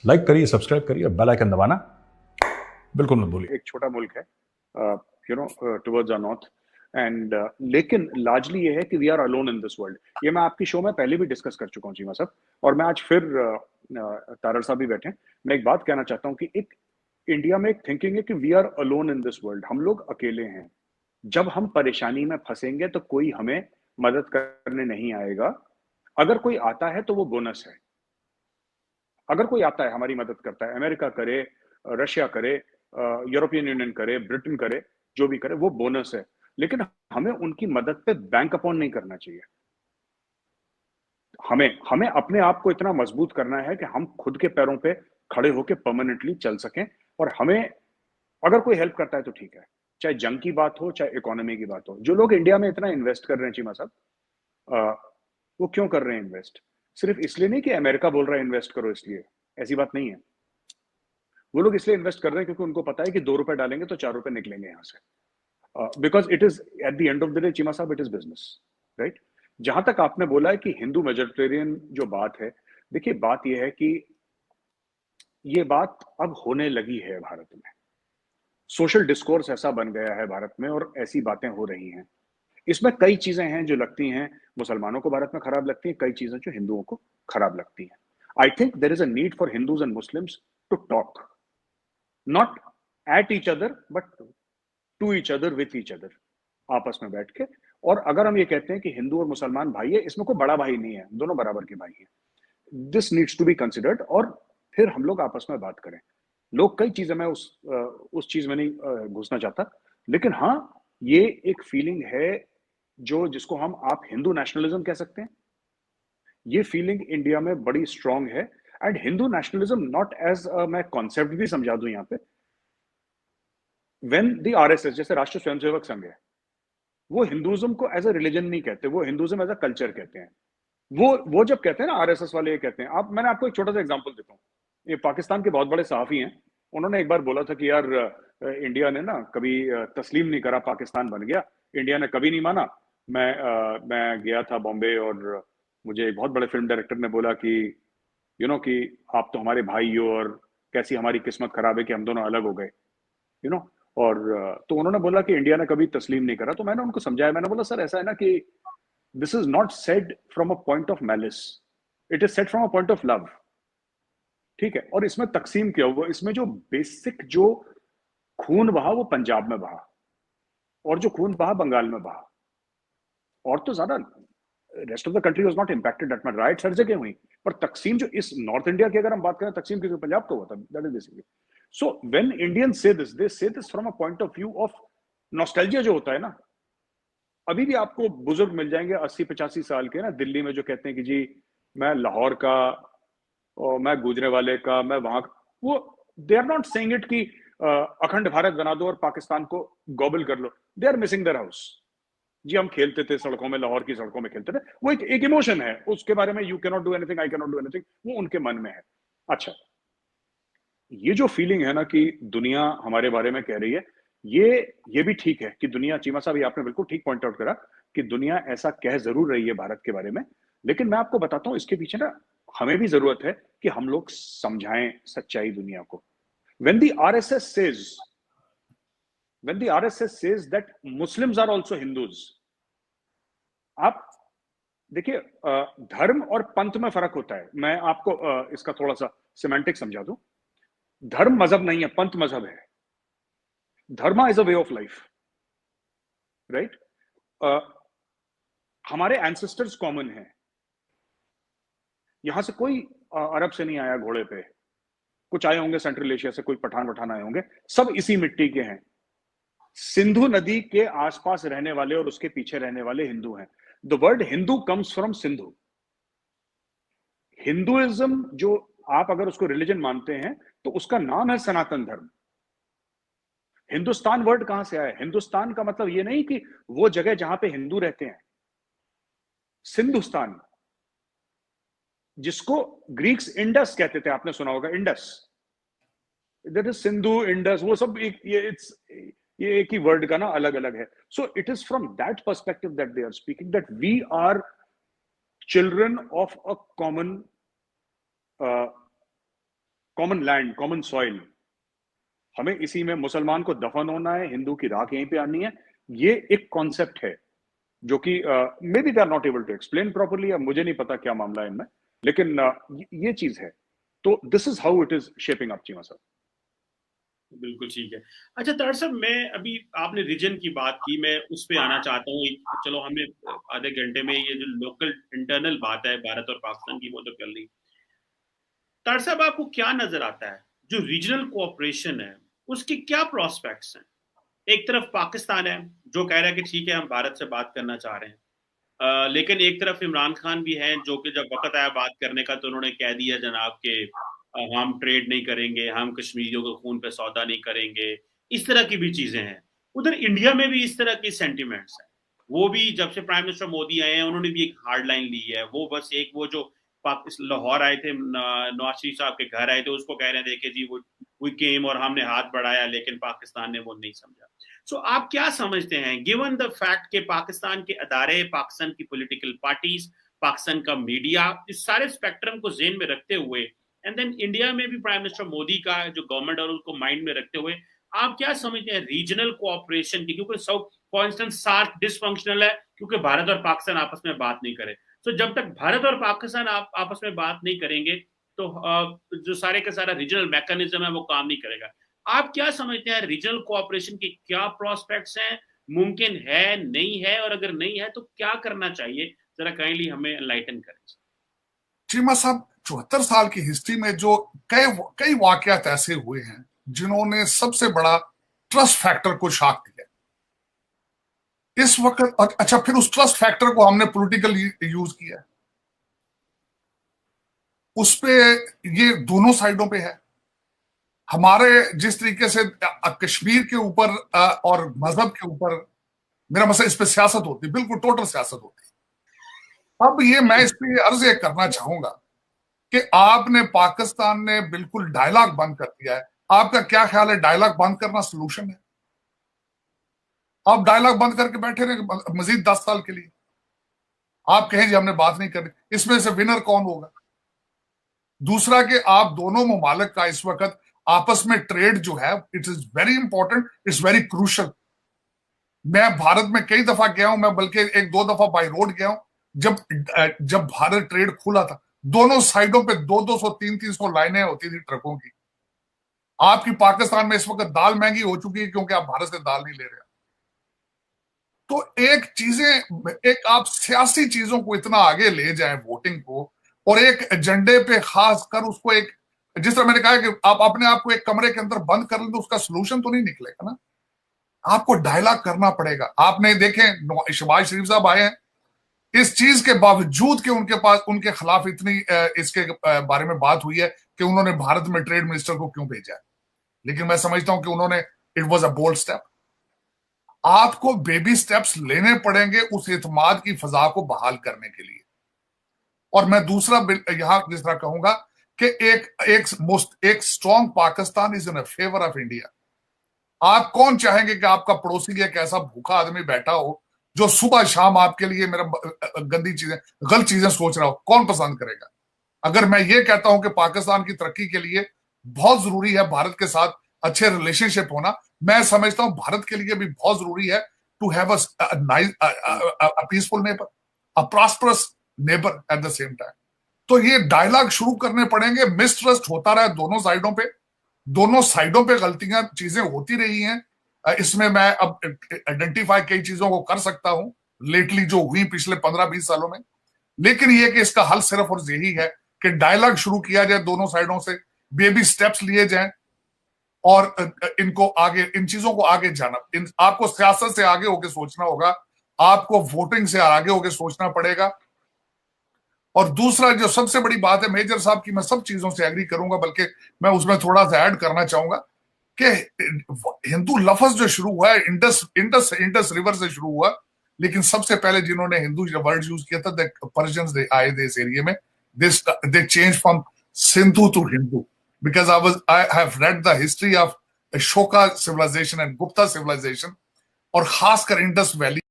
Like करिए, subscribe करिए, bell icon दबाना बिल्कुल मत भूलिए। एक छोटा मुल्क है टुवर्ड्स आर नॉर्थ एंड लेकिन लार्जली ये है कि we are alone in this world. ये मैं आपकी शो में पहले भी डिस्कस कर चुका हूँ चीमा साहब, और मैं आज फिर तारड़ साहब भी बैठे हैं। मैं एक बात कहना चाहता हूँ कि एक इंडिया में एक थिंकिंग है कि we are alone in this world, हम लोग अकेले हैं। जब हम परेशानी में फंसेंगे तो कोई हमें मदद करने नहीं आएगा। अगर कोई आता है तो वो बोनस है। अगर कोई आता है हमारी मदद करता है, अमेरिका करे, रशिया करे, यूरोपियन यूनियन करे, ब्रिटेन करे, जो भी करे, वो बोनस है। लेकिन हमें उनकी मदद पे बैंक अपॉन नहीं करना चाहिए। हमें हमें अपने आप को इतना मजबूत करना है कि हम खुद के पैरों पे खड़े होकर परमानेंटली चल सकें। और हमें अगर कोई हेल्प करता है तो ठीक है, चाहे जंग की बात हो चाहे इकोनॉमी की बात हो। जो लोग इंडिया में इतना इन्वेस्ट कर रहे हैं चीमा साहब, अ, वो क्यों कर रहे हैं इन्वेस्ट? सिर्फ इसलिए नहीं कि अमेरिका बोल रहा है इन्वेस्ट करो इसलिए, ऐसी बात नहीं है। वो लोग इसलिए इन्वेस्ट कर रहे हैं क्योंकि उनको पता है कि 2 रुपए डालेंगे तो 4 रुपए निकलेंगे यहाँ से। Because it is at the end of the day Cheema साहब, इट इज बिजनेस, राइट? जहां तक आपने बोला है कि हिंदू मेजोरिटेरियन जो बात है, देखिए बात यह है कि ये बात अब होने लगी है भारत में। सोशल डिस्कोर्स ऐसा बन गया है भारत में और ऐसी बातें हो रही हैं। इसमें कई चीजें हैं जो लगती हैं मुसलमानों को भारत में खराब लगती हैं, कई चीजें जो हिंदुओं को खराब लगती हैं। I think there is a need for Hindus and Muslims to talk, not at each other but to each other, with each other, आपस में बैठ के। और अगर हम ये कहते हैं कि हिंदू और मुसलमान भाई है, इसमें कोई बड़ा भाई नहीं है, दोनों बराबर के भाई हैं। This needs to be considered, और फिर हम लोग आपस में बात करें। लोग कई चीजें, मैं उस चीज में नहीं घुसना चाहता, लेकिन हाँ, ये एक फीलिंग है जो जिसको हम आप हिंदू नेशनलिज्म कह सकते हैं। ये फीलिंग इंडिया में बड़ी स्ट्रांग है। And Hindu nationalism not as, मैं कॉन्सेप्ट भी समझा दूं यहाँ पे, व्हेन द आरएसएस, जैसे राष्ट्रीय स्वयंसेवक संघ है, वो हिंदुइज्म को एज अ रिलीजन नहीं कहते, वो हिंदुइज्म एज अ कल्चर कहते हैं। वो जब कहते हैं ना, आरएसएस वाले ये कहते हैं, आप, मैंने आपको एक छोटा सा एग्जांपल देता हूँ। ये पाकिस्तान के बहुत बड़े सहाफी हैं, उन्होंने एक बार बोला था कि यार इंडिया ने ना कभी तस्लीम नहीं करा, पाकिस्तान बन गया, इंडिया ने कभी नहीं माना। मैं गया था बॉम्बे, और मुझे एक बहुत बड़े फिल्म डायरेक्टर ने बोला कि कि आप तो हमारे भाई हो, और कैसी हमारी किस्मत खराब है कि हम दोनों अलग हो गए, यू नो। और तो उन्होंने बोला कि इंडिया ने कभी तस्लीम नहीं करा। तो मैंने उनको समझाया, मैंने बोला सर ऐसा है ना कि this is not said from a point of malice, it is said from a point of love. ठीक है, और इसमें तकसीम क्या हुआ, इसमें जो बेसिक जो खून बहा वो पंजाब में बहा, और जो खून बहा बंगाल में बहा, और तो ज्यादा rest of the country was not impacted that much. Riots हर जगह हुई, पर तकसीम जो इस नॉर्थ इंडिया की अगर हम बात करें, तकसीम किसी पंजाब का हुआ था, that is basically. So when Indians से दिस, दे से this from a point of view of nostalgia जो होता है ना। अभी भी आपको बुजुर्ग मिल जाएंगे 80-85 साल के ना दिल्ली में, जो कहते हैं कि जी मैं लाहौर का, और मैं गुजरे वाले का, मैं वहां का। वो they are not saying it कि अखंड भारत बना दो और पाकिस्तान को गॉबल कर लो। They are missing their house. जी हम खेलते थे सड़कों में, लाहौर की सड़कों में खेलते थे, वो एक इमोशन है, उसके बारे में you can not do anything, I can not do anything, वो उनके मन में है। अच्छा, ये जो फीलिंग है ना कि दुनिया हमारे बारे में कह रही है, ये ये भी ठीक है कि दुनिया, चीमा साहब ये आपने बिल्कुल ठीक पॉइंट आउट करा कि दुनिया ऐसा कह जरूर रही है भारत के बारे में। लेकिन मैं आपको बताता हूं इसके पीछे ना हमें भी जरूरत है कि हम लोग समझाएं सच्चाई दुनिया को। when the rss says when the rss says that muslims are also hindus, आप देखिए, धर्म और पंथ में फर्क होता है। मैं आपको इसका थोड़ा सा सिमेंटिक समझा दूं। धर्म मजहब नहीं है, पंथ मजहब है। Dharma is a way of life, right? हमारे एंसेस्टर्स कॉमन हैं। यहां से कोई अरब से नहीं आया घोड़े पे, कुछ आए होंगे सेंट्रल एशिया से, कोई पठान वठान आए होंगे, सब इसी मिट्टी के हैं। सिंधु नदी के आसपास रहने वाले और उसके पीछे रहने वाले हिंदू हैं। The word Hindu comes from Sindhu. Hinduism जो, आप अगर उसको रिलीजन मानते हैं तो उसका नाम है सनातन धर्म। हिंदुस्तान वर्ड कहां से आया? हिंदुस्तान का मतलब ये नहीं कि वो जगह जहां पे हिंदू रहते हैं। सिंधुस्तान, जिसको ग्रीक्स इंडस कहते थे, आपने सुना होगा Indus, that is Sindhu, Indus, वो सब एक, ये एक ही वर्ड का ना अलग अलग है। So it is from that perspective that they are speaking, that we are children of a common common land, common soil, हमें इसी में मुसलमान को दफन होना है, हिंदू की राख यहीं पे आनी है। ये एक कॉन्सेप्ट है जो कि maybe they are not able to explain properly, या मुझे नहीं पता क्या मामला है इनमें, लेकिन ये चीज है। तो this is how it is shaping up, Cheema साहब। बिल्कुल ठीक है। अच्छा तार साहब, मैं अभी आपने रीजन की बात की, मैं उस पे आना चाहता हूँ। चलो हमने आधे घंटे में ये जो लोकल इंटरनल बात है भारत और पाकिस्तान की वो तो कर ली। तार साहब, आपको क्या नजर आता है जो रीजनल कोऑपरेशन है उसके क्या प्रोस्पेक्ट्स हैं? एक तरफ पाकिस्तान है जो कह रहा है कि ठीक है हम भारत से बात करना चाह रहे हैं, लेकिन एक तरफ इमरान खान भी हैं जो कि जब वक्त आया बात करने का तो उन्होंने कह दिया जनाब के हम ट्रेड नहीं करेंगे, हम कश्मीरियों के खून पे सौदा नहीं करेंगे। इस तरह की भी चीजें हैं। उधर इंडिया में भी इस तरह की सेंटिमेंट्स हैं। वो भी जब से प्राइम मिनिस्टर मोदी आए हैं उन्होंने भी एक हार्ड लाइन ली है। वो बस एक वो जो लाहौर आए थे, नवाज शरीफ साहब के घर आए थे, उसको कह रहे थे कि जी वो केम और हमने हाथ बढ़ाया, लेकिन पाकिस्तान ने वो नहीं समझा। सो आप क्या समझते हैं गिवन द फैक्ट के पाकिस्तान के अदारे, पाकिस्तान की पॉलिटिकल पार्टीज, पाकिस्तान का मीडिया, इस सारे स्पेक्ट्रम को जेन में रखते हुए, एंड देन इंडिया में भी प्राइम मिनिस्टर मोदी का जो गवर्नमेंट और उसको माइंड में रखते हुए, आप क्या समझते हैं रीजनल कोऑपरेशन की? क्योंकि फॉर इंस्टेंस सार्क डिसफंक्शनल है क्योंकि भारत और पाकिस्तान आपस में बात नहीं करे। तो जब तक भारत और पाकिस्तान आपस में बात नहीं करेंगे तो जो सारे का सारा रीजनल मैकेनिज्म है वो काम नहीं करेगा। आप क्या समझते हैं रीजनल कोऑपरेशन के क्या प्रोस्पेक्ट्स हैं, मुमकिन है, नहीं है, और अगर नहीं है तो क्या करना चाहिए? जरा काइंडली हमें एनलाइटन करें। चीमा साहब, 74 साल की हिस्ट्री में जो कई वाकयात ऐसे हुए हैं जिन्होंने सबसे बड़ा ट्रस्ट फैक्टर को शाक दिया इस वक्त। अच्छा, फिर उस ट्रस्ट फैक्टर को हमने पॉलिटिकल यूज किया, उस पे ये दोनों साइडों पे है। हमारे जिस तरीके से कश्मीर के ऊपर और मजहब के ऊपर, मेरा मतलब इस पे सियासत होती है, बिल्कुल टोटल सियासत होती है। अब ये मैं इस पे अर्ज ये करना चाहूंगा कि आपने, पाकिस्तान ने बिल्कुल डायलॉग बंद कर दिया है। आपका क्या ख्याल है, डायलॉग बंद करना सोल्यूशन है? आप डायलॉग बंद करके बैठे रहे मजीद 10 साल के लिए, आप कहें जी हमने बात नहीं करनी, इसमें से विनर कौन होगा? दूसरा कि आप दोनों ममालिक का इस वक्त आपस में ट्रेड जो है, it is very important, it's very crucial. मैं भारत में कई दफा गया हूं, मैं बल्कि 1-2 दफा बाई रोड गया हूं। जब भारत ट्रेड खुला था, दोनों साइडों पे 200-200, 300-300 लाइनें होती थी ट्रकों की। आपकी पाकिस्तान में इस वक्त दाल महंगी हो चुकी है क्योंकि आप भारत से दाल नहीं ले रहे। तो एक आप सियासी चीजों को इतना आगे ले जाएं, वोटिंग को, और एक एजेंडे पे खास कर उसको एक, जिस तरह मैंने कहा कि आप अपने आप को एक कमरे के अंदर बंद कर लें तो उसका सोल्यूशन तो नहीं निकलेगा ना। आपको डायलॉग करना पड़ेगा। आपने देखें शहबाज शरीफ साहब आए हैं, इस चीज के बावजूद कि उनके खिलाफ इतनी इसके बारे में बात हुई है कि उन्होंने भारत में ट्रेड मिनिस्टर को क्यों भेजा है, लेकिन मैं समझता हूं कि उन्होंने, it was a bold step. आपको बेबी स्टेप्स लेने पड़ेंगे उस एतमाद की फजा को बहाल करने के लिए। और मैं दूसरा यहां जिस तरह कहूंगा कि एक strong Pakistan is in favour of India. आप कौन चाहेंगे कि आपका पड़ोसी एक ऐसा भूखा आदमी बैठा हो जो सुबह शाम आपके लिए गलत चीजें सोच रहा हो? कौन पसंद करेगा? अगर मैं ये कहता हूं कि पाकिस्तान की तरक्की के लिए बहुत जरूरी है भारत के साथ अच्छे रिलेशनशिप होना, मैं समझता हूं भारत के लिए भी बहुत जरूरी है to have a peaceful neighbour, a prosperous neighbour at the same time. तो ये डायलॉग शुरू करने पड़ेंगे। मिसट्रस्ट होता रहा दोनों साइडों पे गलतियां, चीजें होती रही हैं। इसमें मैं अब आइडेंटिफाई कई चीजों को कर सकता हूं लेटली जो हुई पिछले 15-20 सालों में, लेकिन ये कि इसका हल सिर्फ और यही है कि डायलॉग शुरू किया जाए दोनों साइडों से, बेबी स्टेप्स लिए जाएं और इन चीजों को आगे जाना। आपको सियासत से आगे होकर सोचना होगा, आपको वोटिंग से आगे होकर सोचना पड़ेगा। और दूसरा जो सबसे बड़ी बात है, मेजर साहब की मैं सब चीजों से एग्री करूंगा, बल्कि मैं उसमें थोड़ा सा ऐड करना चाहूंगा कि हिंदू लफ्ज जो शुरू हुआ है इंडस रिवर से शुरू हुआ, लेकिन सबसे पहले जिन्होंने हिंदू वर्ड यूज किया था पर्शियंस आए थे इस एरिया में। They change from Sindhu to Hindu because I have read the history of Ashoka civilization and Gupta civilization, और खासकर इंडस वैली